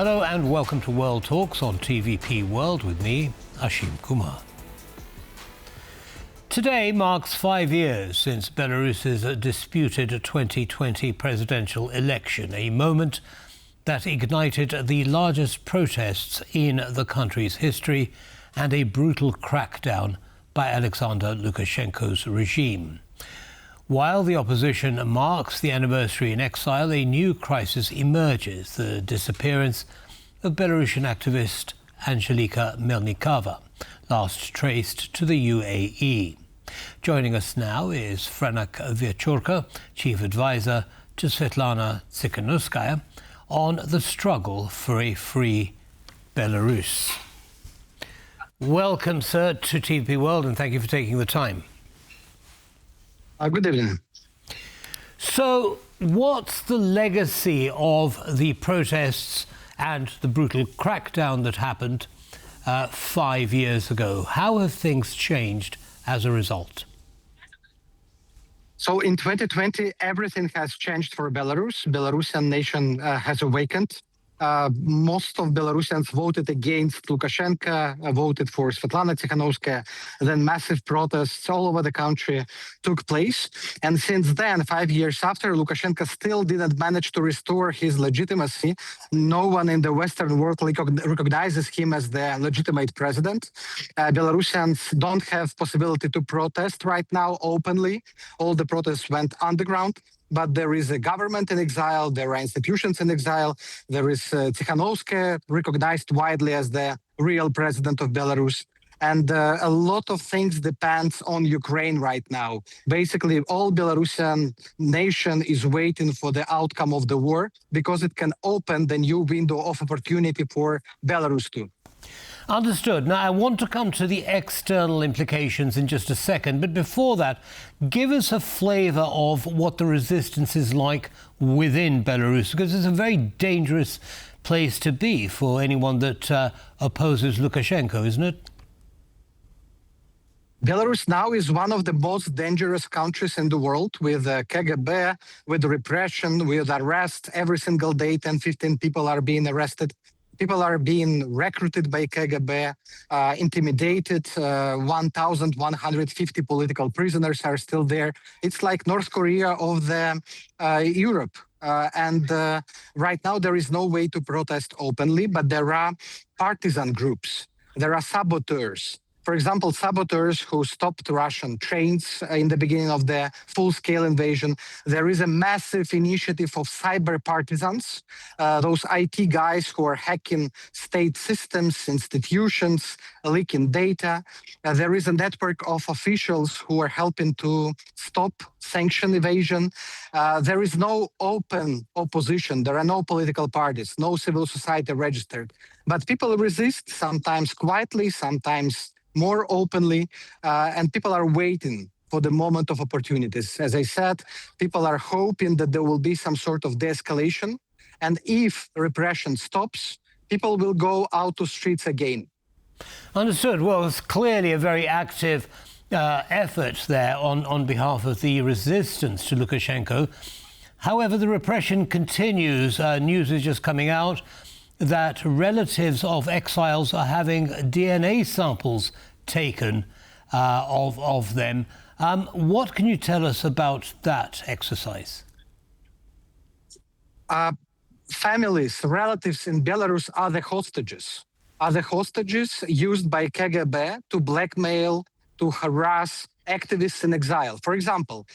Hello and welcome to World Talks on TVP World with me, Ashim Kumar. Today marks 5 years since Belarus's disputed 2020 presidential election, a moment that ignited the largest protests in the country's history and a brutal crackdown by Alexander Lukashenko's regime. While the opposition marks the anniversary in exile, a new crisis emerges: the disappearance of Belarusian activist Angelica Melnikava, last traced to the UAE. Joining us now is Franak Viačorka, chief advisor to Sviatlana Tsikhanouskaya, on the struggle for a free Belarus. Welcome, sir, to TVP World, and thank you for taking the time. Good evening. So, what's the legacy of the protests and the brutal crackdown that happened 5 years ago? How have things changed as a result? So in 2020, everything has changed for Belarus. Belarusian nation has awakened. Most of Belarusians voted against Lukashenko, voted for Sviatlana Tsikhanouskaya. Then massive protests all over the country took place. And since then, 5 years after, Lukashenko still didn't manage to restore his legitimacy. No one in the Western world recognizes him as the legitimate president. Belarusians don't have possibility to protest right now openly. All the protests went underground. But there is a government in exile, there are institutions in exile, there is Tsikhanouskaya, recognized widely as the real president of Belarus. And a lot of things depends on Ukraine right now. Basically, all Belarusian nation is waiting for the outcome of the war because it can open the new window of opportunity for Belarus too. Understood. Now, I want to come to the external implications in just a second, but before that, give us a flavour of what the resistance is like within Belarus, because it's a very dangerous place to be for anyone that opposes Lukashenko, isn't it? Belarus now is one of the most dangerous countries in the world, with KGB, with repression, with arrest. Every single day, 10, 15 people are being arrested. People are being recruited by KGB, intimidated. 1,150 political prisoners are still there. It's like North Korea of Europe. And right now there is no way to protest openly, but there are partisan groups. There are saboteurs. For example, saboteurs who stopped Russian trains in the beginning of the full-scale invasion. There is a massive initiative of cyber partisans, those IT guys who are hacking state systems, institutions, leaking data. There is a network of officials who are helping to stop sanction evasion. There is no open opposition. There are no political parties, no civil society registered. But people resist, sometimes quietly, sometimes more openly, and people are waiting for the moment of opportunities. As I said, people are hoping that there will be some sort of de-escalation, and if repression stops, people will go out to streets again. Understood. Well, it's clearly a very active effort there on behalf of the resistance to Lukashenko. However, the repression continues. News is just coming out that relatives of exiles are having DNA samples taken of them. What can you tell us about that exercise? Families, relatives in Belarus are the hostages. Used by KGB to blackmail, to harass activists in exile. For example,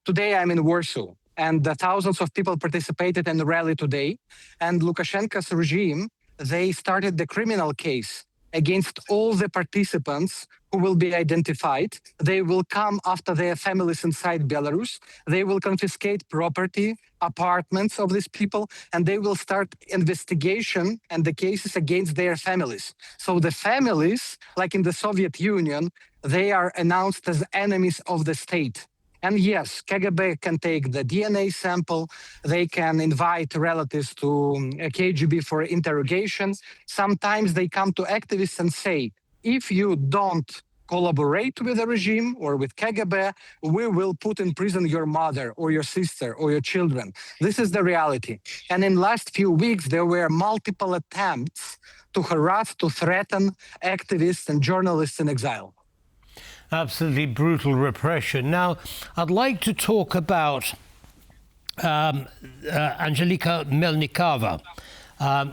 today I'm in Warsaw, and thousands of people participated in the rally today. And Lukashenko's regime, they started the criminal case against all the participants who will be identified. They will come after their families inside Belarus. They will confiscate property, apartments of these people, and they will start investigation and the cases against their families. So the families, like in the Soviet Union, they are announced as enemies of the state. And yes, KGB can take the DNA sample. They can invite relatives to KGB for interrogation. Sometimes they come to activists and say, if you don't collaborate with the regime or with KGB, we will put in prison your mother or your sister or your children. This is the reality. And in last few weeks, there were multiple attempts to harass, to threaten activists and journalists in exile. Absolutely brutal repression. Now, I'd like to talk about Angelica Melnikava.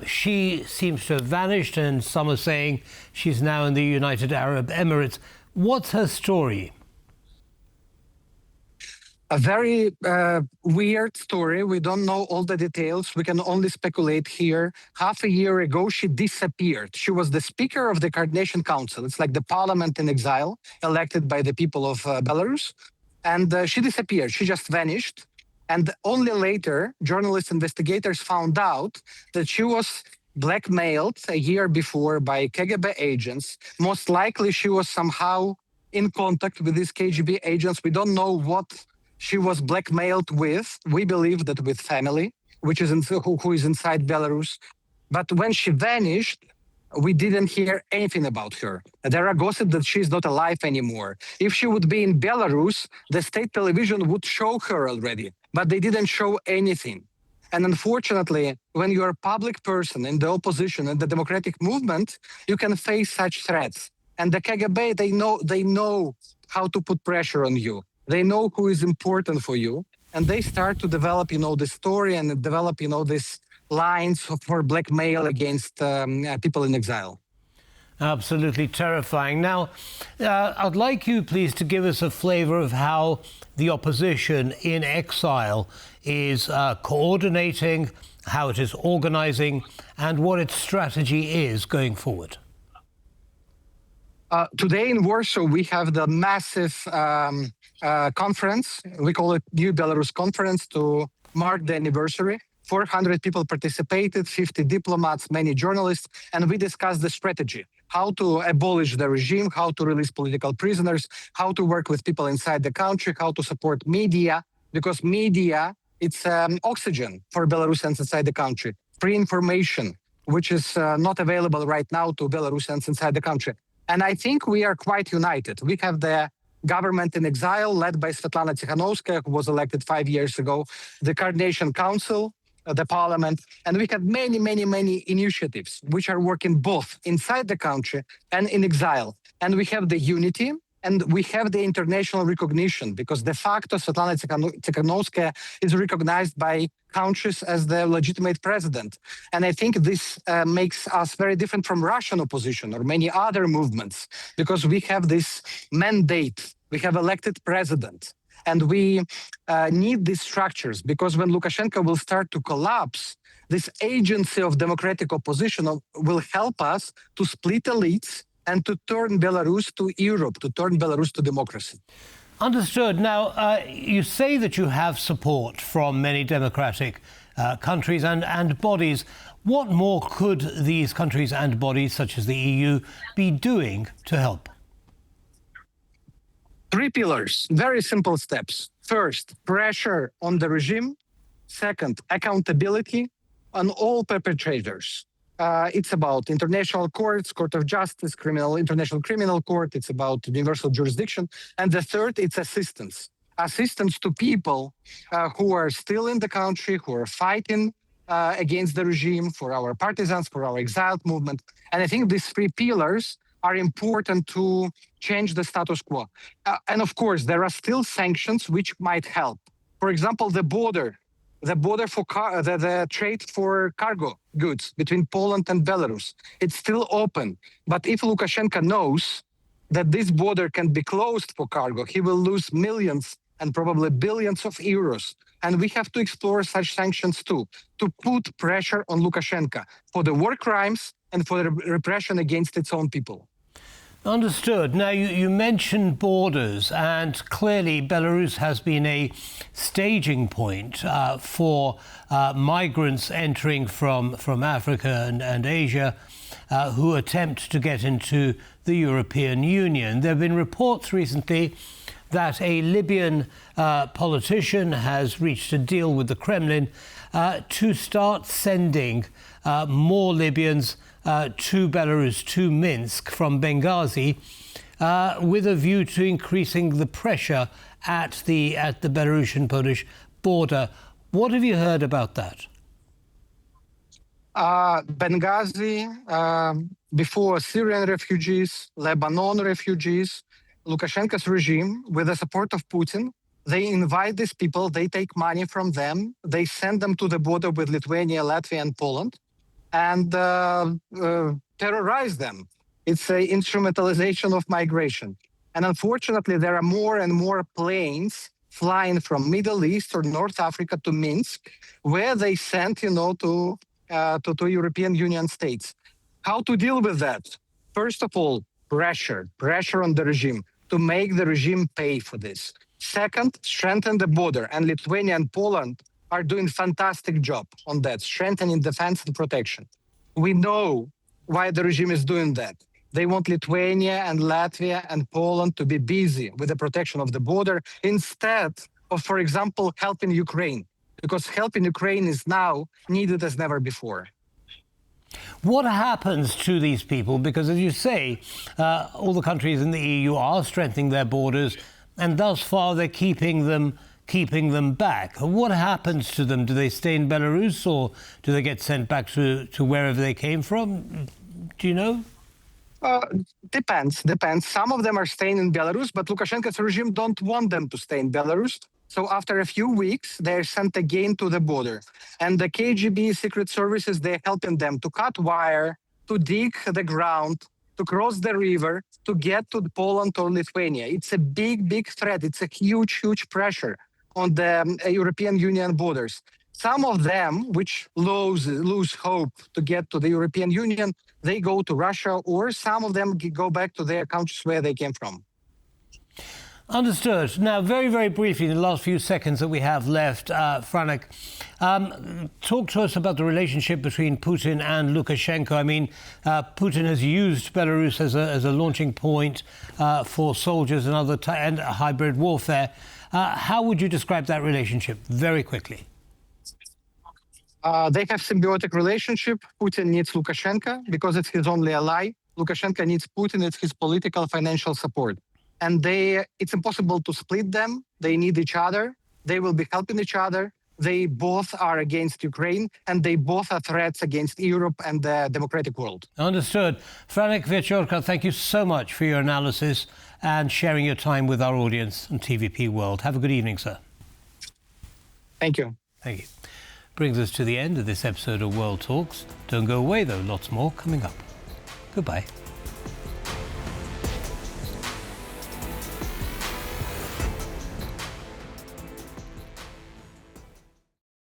She seems to have vanished, and some are saying she's now in the United Arab Emirates. What's her story? A very weird story. We don't know all the details. We can only speculate here. Half a year ago, she disappeared. She was the speaker of the Coordination Council. It's like the parliament in exile, elected by the people of Belarus. And she disappeared. She just vanished. And only later, journalists, investigators found out that she was blackmailed a year before by KGB agents. Most likely, she was somehow in contact with these KGB agents. We don't know what she was blackmailed with. We believe that with family, which is who is inside Belarus. But when she vanished, we didn't hear anything about her. There are gossip that she's not alive anymore. If she would be in Belarus, the state television would show her already, but they didn't show anything. And unfortunately, when you're a public person in the opposition and the democratic movement, you can face such threats. And the KGB, they know how to put pressure on you. They know who is important for you, and they start to develop, the story and develop, these lines for blackmail against people in exile. Absolutely terrifying. Now, I'd like you, please, to give us a flavor of how the opposition in exile is coordinating, how it is organizing, and what its strategy is going forward. Today in Warsaw, we have the massive conference. We call it New Belarus Conference to mark the anniversary. 400 people participated, 50 diplomats, many journalists, and we discussed the strategy, how to abolish the regime, how to release political prisoners, how to work with people inside the country, how to support media, because media, it's oxygen for Belarusians inside the country, free information, which is not available right now to Belarusians inside the country. And I think we are quite united. We have the government in exile led by Sviatlana Tsikhanouskaya, who was elected 5 years ago, the Coordination Council, the parliament, and we have many, many, many initiatives which are working both inside the country and in exile. And we have the unity and we have the international recognition, because de facto Sviatlana Tsikhanouskaya is recognized by countries as the legitimate president. And I think this makes us very different from Russian opposition or many other movements, because we have this mandate, we have elected president. And we need these structures, because when Lukashenko will start to collapse, this agency of democratic opposition will help us to split elites and to turn Belarus to Europe, to turn Belarus to democracy. Understood. Now, you say that you have support from many democratic countries and bodies. What more could these countries and bodies, such as the EU, be doing to help? 3 pillars, very simple steps. First, pressure on the regime. Second, accountability on all perpetrators. It's about international courts, Court of Justice, International Criminal Court. It's about universal jurisdiction. And the third, it's assistance. Assistance to people who are still in the country, who are fighting against the regime, for our partisans, for our exiled movement. And I think these 3 pillars are important to change the status quo. And of course, there are still sanctions which might help. For example, the border for the trade for cargo goods between Poland and Belarus, it's still open. But if Lukashenko knows that this border can be closed for cargo, he will lose millions and probably billions of euros. And we have to explore such sanctions too, to put pressure on Lukashenko for the war crimes and for the repression against its own people. Understood. Now, you mentioned borders, and clearly Belarus has been a staging point for migrants entering from Africa and Asia who attempt to get into the European Union. There have been reports recently that a Libyan politician has reached a deal with the Kremlin to start sending more Libyans to Belarus, to Minsk from Benghazi. with a view to increasing the pressure at the Belarusian-Polish border. What have you heard about that? Benghazi, before Syrian refugees, Lebanon refugees, Lukashenko's regime, with the support of Putin, they invite these people, they take money from them, they send them to the border with Lithuania, Latvia, and Poland, and terrorize them. It's an instrumentalization of migration. And unfortunately, there are more and more planes flying from Middle East or North Africa to Minsk, where they sent, to European Union states. How to deal with that? First of all, pressure on the regime to make the regime pay for this. Second, strengthen the border. And Lithuania and Poland are doing fantastic job on that, strengthening defense and protection. We know why the regime is doing that. They want Lithuania and Latvia and Poland to be busy with the protection of the border instead of, for example, helping Ukraine, because helping Ukraine is now needed as never before. What happens to these people? Because, as you say, all the countries in the EU are strengthening their borders, and thus far they're keeping them back. What happens to them? Do they stay in Belarus, or do they get sent back to wherever they came from? Do you know? Depends. Some of them are staying in Belarus, but Lukashenko's regime don't want them to stay in Belarus. So after a few weeks, they're sent again to the border. And the KGB secret services, they're helping them to cut wire, to dig the ground, to cross the river, to get to Poland or Lithuania. It's a big threat. It's a huge pressure on the European Union borders. Some of them, which lose hope to get to the European Union, they go to Russia, or some of them go back to their countries where they came from. Understood. Now, very briefly, in the last few seconds that we have left, Franak, talk to us about the relationship between Putin and Lukashenko. I mean, Putin has used Belarus as a launching point for soldiers and and hybrid warfare. How would you describe that relationship, very quickly? They have symbiotic relationship. Putin needs Lukashenko because it's his only ally. Lukashenko needs Putin. It's his political, financial support. And it's impossible to split them. They need each other. They will be helping each other. They both are against Ukraine, and they both are threats against Europe and the democratic world. Understood. Franak Viačorka, thank you so much for your analysis and sharing your time with our audience on TVP World. Have a good evening, sir. Thank you. Thank you. Brings us to the end of this episode of World Talks. Don't go away, though. Lots more coming up. Goodbye.